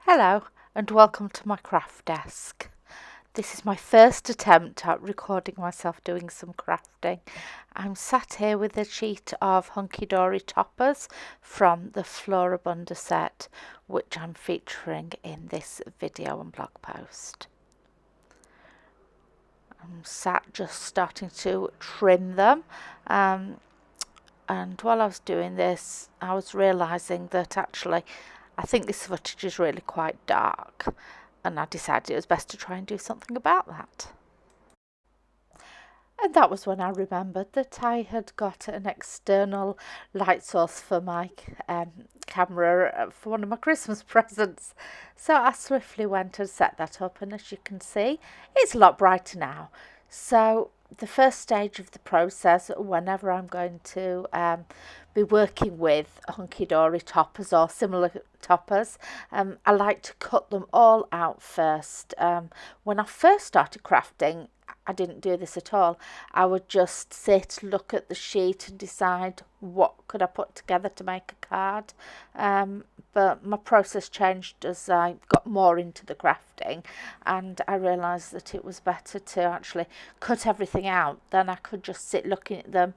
Hello and welcome to my craft desk. This is my first attempt at recording myself doing some crafting. I'm sat here with a sheet of Hunkydory toppers from the Florabunda set, which I'm featuring in this video and blog post. I'm sat just starting to trim them, and while I was doing this I was realising that actually I think this footage is really quite dark, and I decided it was best to try and do something about that. And that was when I remembered that I had got an external light source for my camera for one of my Christmas presents. So I swiftly went and set that up, and as you can see, it's a lot brighter now. So the first stage of the process, whenever I'm going to be working with Hunkydory toppers or similar toppers, I like to cut them all out first. When I first started crafting, I didn't do this at all. I would just sit, look at the sheet and decide what could I put together to make a card. But my process changed as I got more into the crafting, and I realised that it was better to actually cut everything out. Then I could just sit looking at them,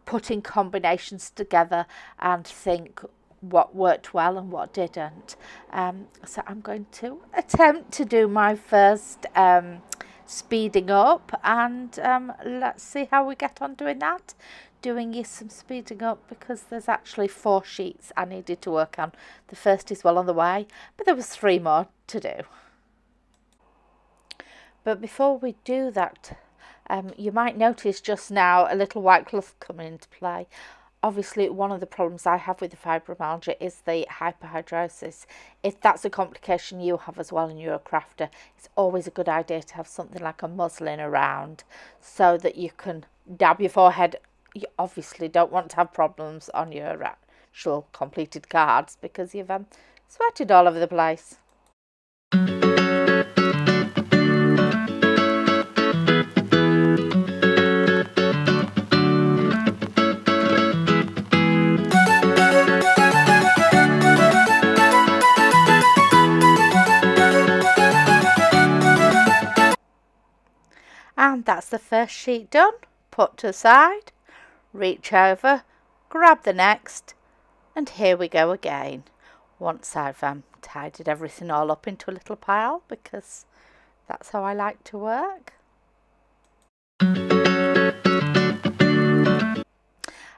putting combinations together and think what worked well and what didn't. So I'm going to attempt to do my first speeding up, and let's see how we get on doing that. Doing you some speeding up because there's actually 4 sheets I needed to work on. The first is well on the way, but there was 3 more to do. But before we do that, you might notice just now a little white cloth coming into play. Obviously, one of the problems I have with the fibromyalgia is the hyperhidrosis. If that's a complication you have as well and you're a crafter, it's always a good idea to have something like a muslin around so that you can dab your forehead. You obviously don't want to have problems on your actual completed cards because you've sweated all over the place. And that's the first sheet done. Put to the side, reach over, grab the next, and here we go again. Once I've tidied everything all up into a little pile, because that's how I like to work.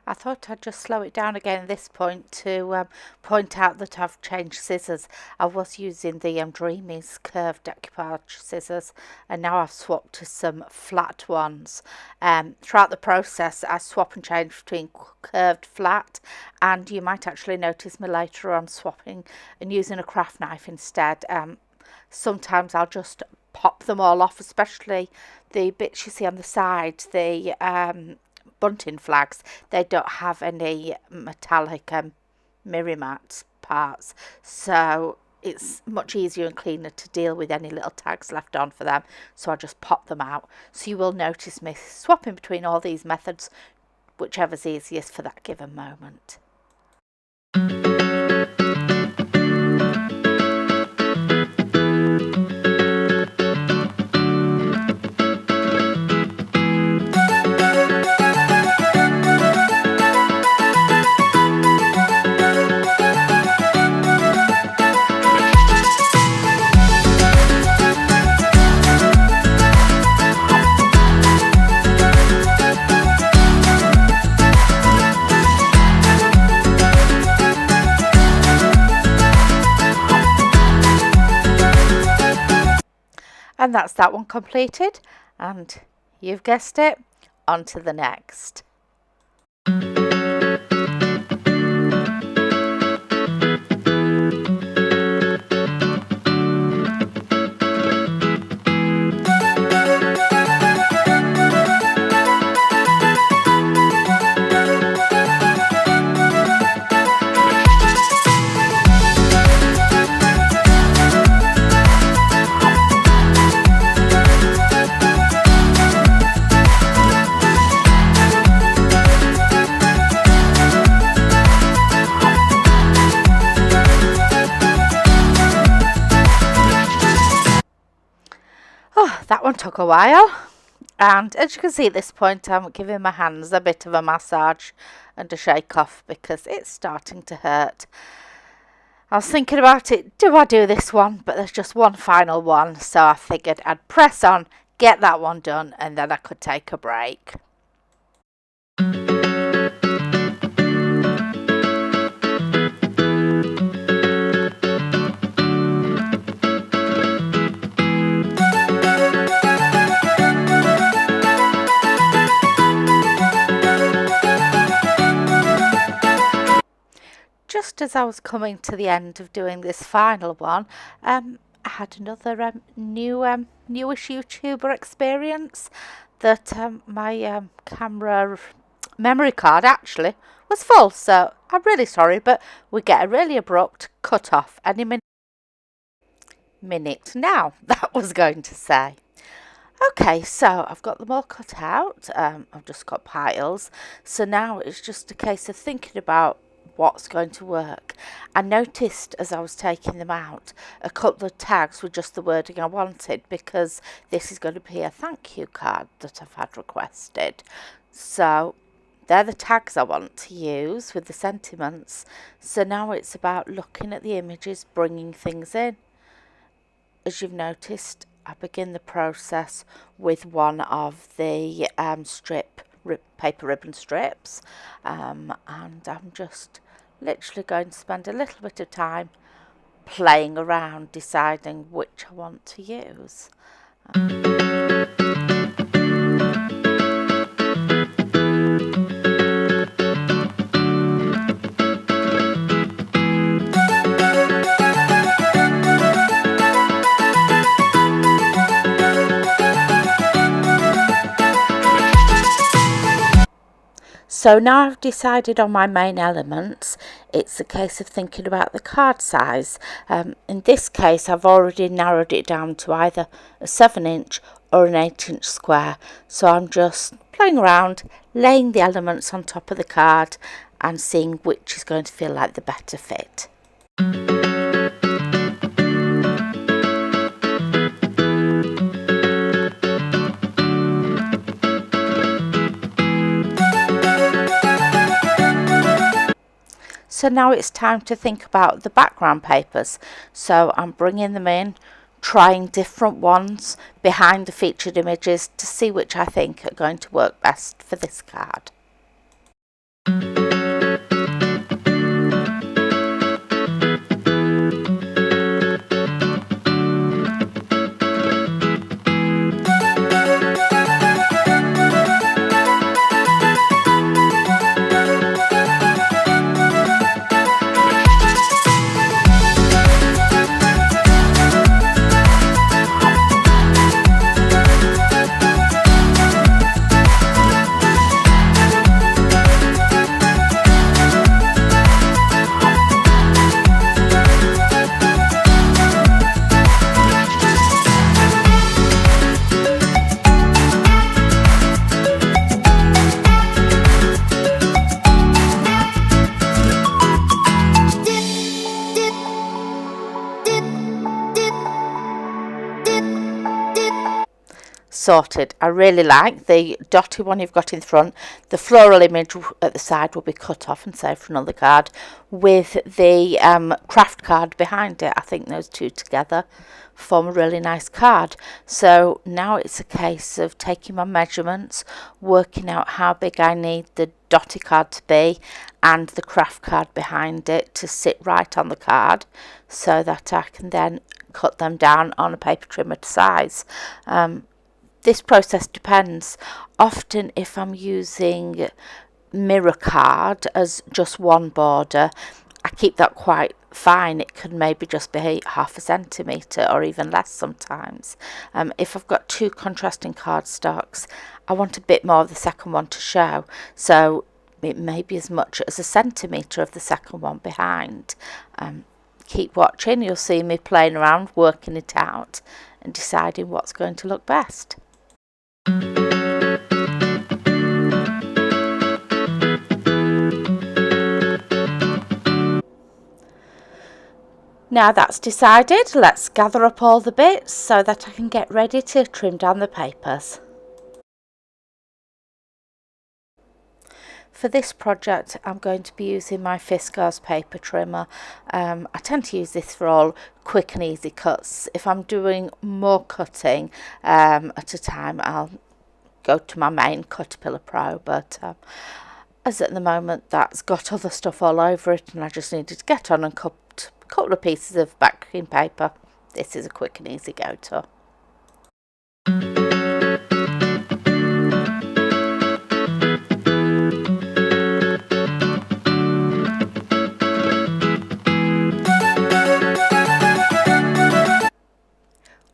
I thought I'd just slow it down again at this point to point out that I've changed scissors. I was using the Dreamy's curved decoupage scissors, and now I've swapped to some flat ones. Throughout the process I swap and change between curved, flat, and you might actually notice me later on swapping and using a craft knife instead. Sometimes I'll just pop them all off, especially the bits you see on the side, the bunting flags. They don't have any metallic mirror mat parts, so it's much easier and cleaner to deal with any little tags left on for them, so I just pop them out. So you will notice me swapping between all these methods, whichever's easiest for that given moment. And that's that one completed, and you've guessed it, on to the next. took a while, and as you can see at this point I'm giving my hands a bit of a massage and a shake off because it's starting to hurt. I was thinking about it, do I do this one? But there's just one final one, so I figured I'd press on, get that one done, and then I could take a break. Just as I was coming to the end of doing this final one, I had another newish YouTuber experience that my camera memory card actually was full. So I'm really sorry, but we get a really abrupt cut off any minute now. That was going to say. Okay, so I've got them all cut out. I've just got piles. So now it's just a case of thinking about what's going to work. I noticed as I was taking them out a couple of tags with just the wording I wanted, because this is going to be a thank you card that I've had requested. So they're the tags I want to use with the sentiments. So now it's about looking at the images, bringing things in. As you've noticed, I begin the process with one of the paper ribbon strips, and I'm just literally going to spend a little bit of time playing around deciding which I want to use. So now I've decided on my main elements. It's a case of thinking about the card size. In this case, I've already narrowed it down to either a 7-inch or an 8-inch square. So I'm just playing around, laying the elements on top of the card and seeing which is going to feel like the better fit. So now it's time to think about the background papers. So I'm bringing them in, trying different ones behind the featured images to see which I think are going to work best for this card. Sorted. I really like the dotty one you've got in front. The floral image at the side will be cut off and saved for another card, with the craft card behind it. I think those two together form a really nice card. So now it's a case of taking my measurements, working out how big I need the dotty card to be and the craft card behind it to sit right on the card, so that I can then cut them down on a paper trimmer to size. This process depends. Often if I'm using mirror card as just one border, I keep that quite fine. It can maybe just be 1/2 centimetre or even less sometimes. If I've got two contrasting cardstocks, I want a bit more of the second one to show, so it may be as much as 1 centimetre of the second one behind. Keep watching, you'll see me playing around, working it out and deciding what's going to look best. Now that's decided, let's gather up all the bits so that I can get ready to trim down the papers. For this project I'm going to be using my Fiskars paper trimmer. I tend to use this for all quick and easy cuts. If I'm doing more cutting at a time, I'll go to my main Caterpillar Pro, but as at the moment that's got other stuff all over it and I just needed to get on and cut a couple of pieces of backing paper, this is a quick and easy go-to.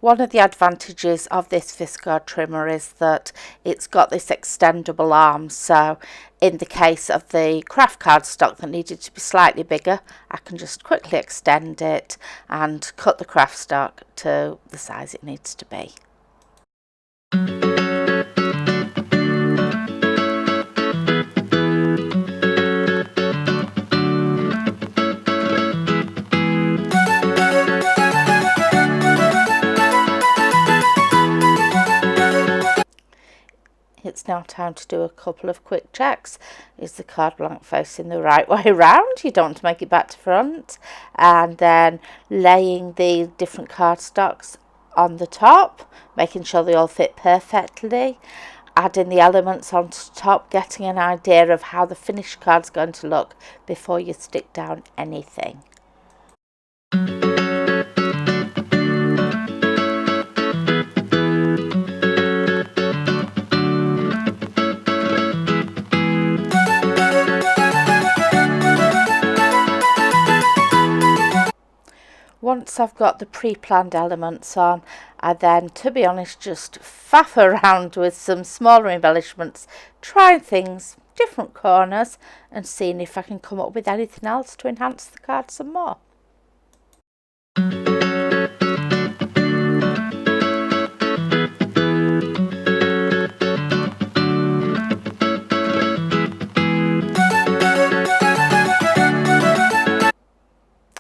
One of the advantages of this Fiskars trimmer is that it's got this extendable arm, so in the case of the craft cardstock that needed to be slightly bigger, I can just quickly extend it and cut the craft stock to the size it needs to be. It's now time to do a couple of quick checks. Is the card blank facing the right way around? You don't want to make it back to front. And then laying the different cardstocks on the top, making sure they all fit perfectly. Adding the elements onto top, getting an idea of how the finished card's going to look before you stick down anything. Once I've got the pre-planned elements on, I then, to be honest, just faff around with some smaller embellishments, trying things, different corners, and seeing if I can come up with anything else to enhance the card some more.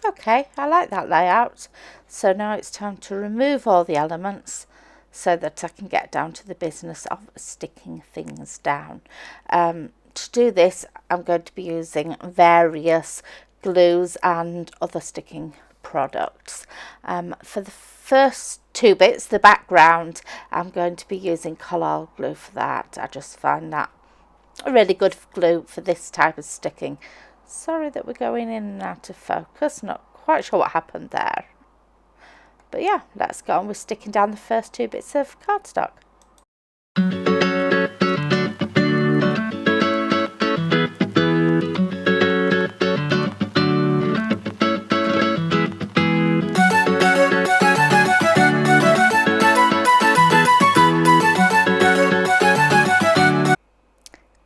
Okay, I like that layout. So now it's time to remove all the elements so that I can get down to the business of sticking things down. To do this, I'm going to be using various glues and other sticking products. For the first two bits, the background, I'm going to be using collal glue for that. I just find that a really good glue for this type of sticking. Sorry that we're going in and out of focus, not quite sure what happened there. But yeah, let's go on with sticking down the first two bits of cardstock.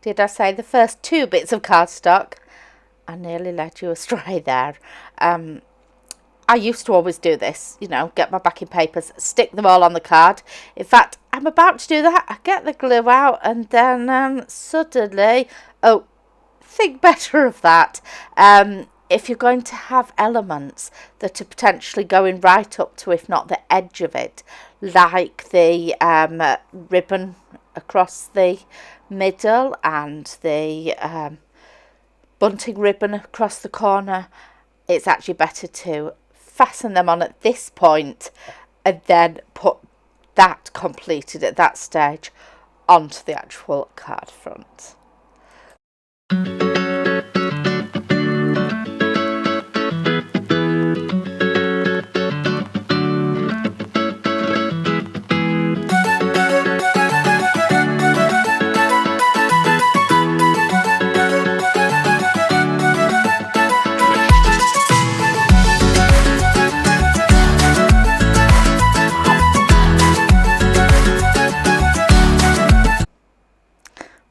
Did I say the first two bits of cardstock? I nearly led you astray there. I used to always do this, you know, get my backing papers, stick them all on the card. In fact, I'm about to do that. I get the glue out and then suddenly, oh, think better of that. If you're going to have elements that are potentially going right up to, if not the edge of it, like the ribbon across the middle and the bunting ribbon across the corner, it's actually better to fasten them on at this point and then put that completed at that stage onto the actual card front.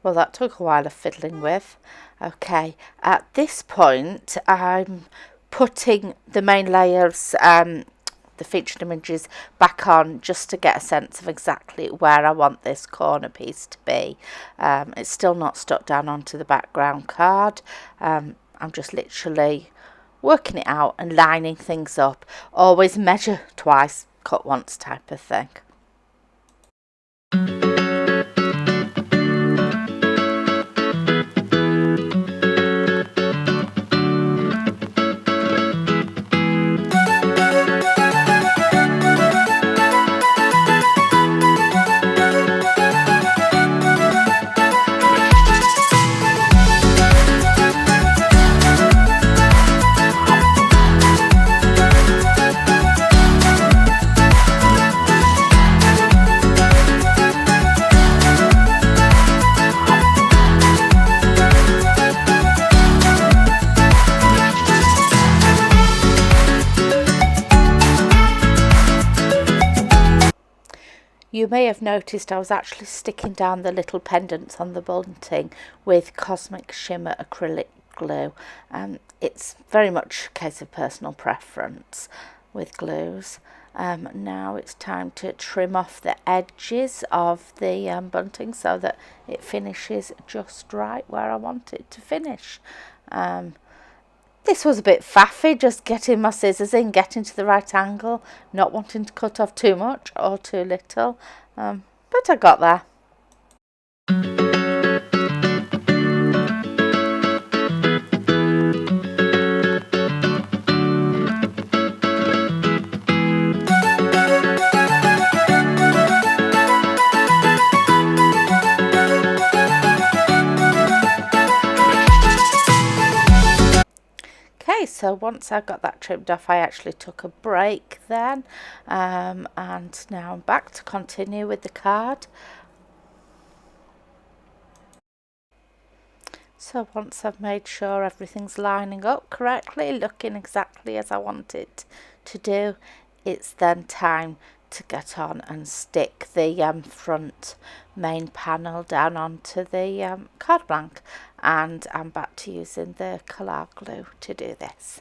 Well, that took a while of fiddling with. Okay, at this point I'm putting the main layers, the featured images, back on just to get a sense of exactly where I want this corner piece to be. It's still not stuck down onto the background card. I'm just literally working it out and lining things up. Always measure twice, cut once type of thing. You may have noticed I was actually sticking down the little pendants on the bunting with Cosmic Shimmer acrylic glue. It's very much a case of personal preference with glues. Now it's time to trim off the edges of the bunting so that it finishes just right where I want it to finish. This was a bit faffy, just getting my scissors in, getting to the right angle, not wanting to cut off too much or too little, but I got there. So once I got that trimmed off, I actually took a break then, and now I'm back to continue with the card. So once I've made sure everything's lining up correctly, looking exactly as I want it to do, it's then time to get on and stick the front main panel down onto the card blank, and I'm back to using the Collard glue to do this.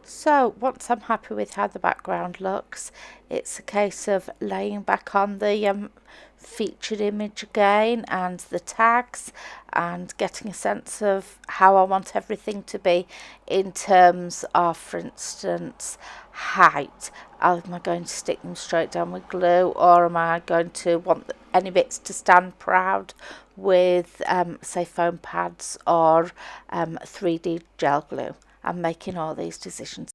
So once I'm happy with how the background looks, it's a case of laying back on the featured image again and the tags and getting a sense of how I want everything to be in terms of, for instance, height. Am I going to stick them straight down with glue, or am I going to want any bits to stand proud with say foam pads or 3D gel glue? I'm making all these decisions.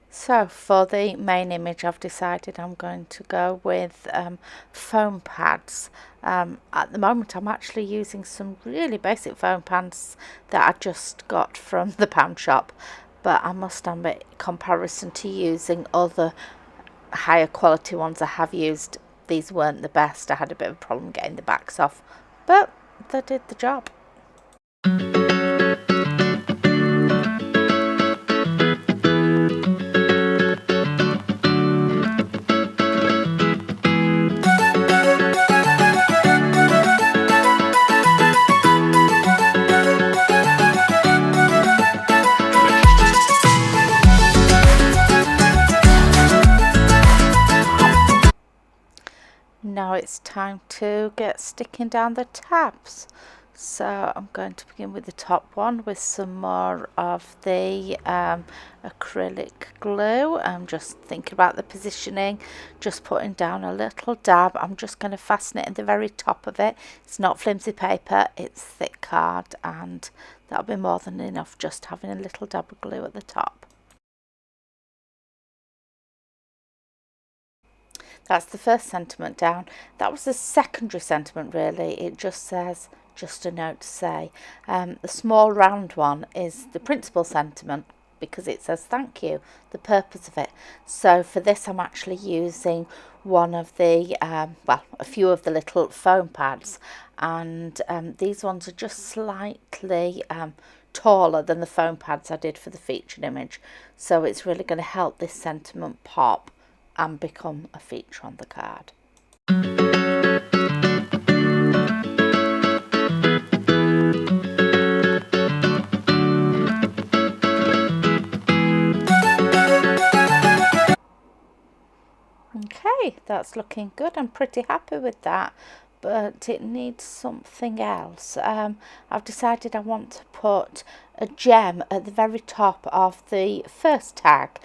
So for the main image, I've decided I'm going to go with foam pads. At the moment I'm actually using some really basic foam pads that I just got from the pound shop, but I must admit, in comparison to using other higher quality ones I have used, these weren't the best. I had a bit of a problem getting the backs off, but they did the job. Now it's time to get sticking down the tabs. So I'm going to begin with the top one with some more of the acrylic glue. I'm just thinking about the positioning, just putting down a little dab. I'm just going to fasten it at the very top of it. It's not flimsy paper, it's thick card, and that'll be more than enough just having a little dab of glue at the top. That's the first sentiment down. That was the secondary sentiment really. It just says, just a note to say. The small round one is the principal sentiment because it says thank you, the purpose of it. So for this I'm actually using one of the, well, a few of the little foam pads, and these ones are just slightly taller than the foam pads I did for the featured image. So it's really going to help this sentiment pop and become a feature on the card. that's looking good. I'm pretty happy with that, but it needs something else. I've decided I want to put a gem at the very top of the first tag,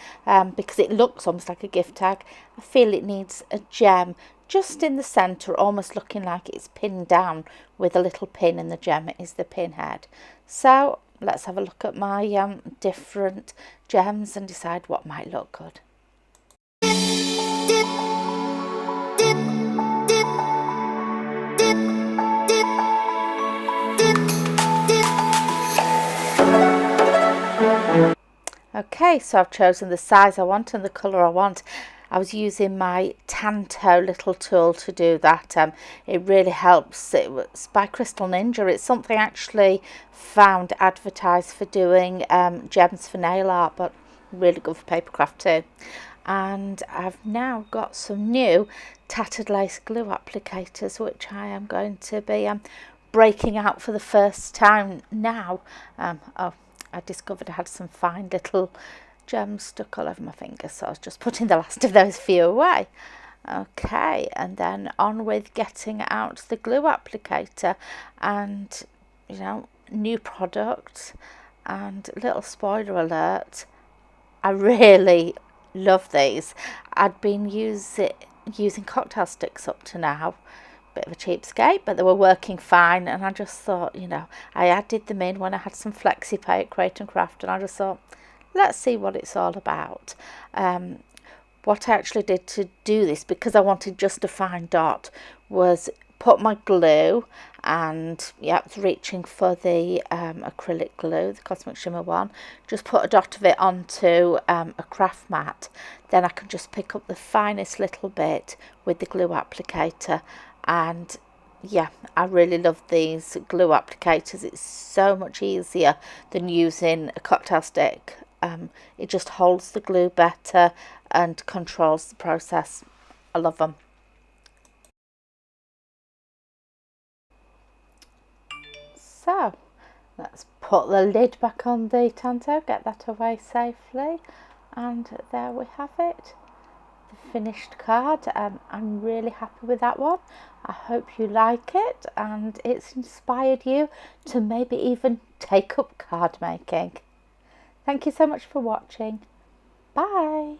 because it looks almost like a gift tag. I feel it needs a gem just in the centre, almost looking like it's pinned down with a little pin, and the gem is the pin head. So let's have a look at my different gems and decide what might look good. Okay, so I've chosen the size I want and the colour I want. I was using my Tanto little tool to do that. It really helps. It's by Crystal Ninja. It's something I actually found advertised for doing gems for nail art, but really good for papercraft too. And I've now got some new tattered lace glue applicators, which I am going to be breaking out for the first time now. Oh, I discovered I had some fine little gems stuck all over my fingers, so I was just putting the last of those few away. Okay, and then on with getting out the glue applicator, and new product. And little spoiler alert, I really love these. I'd been using cocktail sticks up to now, bit of a cheapskate, but they were working fine, and I just thought, I added them in when I had some flexi pay at Create and Craft, and I just thought, let's see what it's all about. What I actually did to do this, because I wanted just a fine dot, was put my glue, and I was reaching for the acrylic glue, the Cosmic Shimmer one, just put a dot of it onto a craft mat. Then I can just pick up the finest little bit with the glue applicator. And I really love these glue applicators. It's so much easier than using a cocktail stick. It just holds the glue better and controls the process. I love them. So let's put the lid back on the Tanto, get that away safely, and there we have it, the finished card. I'm really happy with that one. I hope you like it and it's inspired you to maybe even take up card making. Thank you so much for watching. Bye.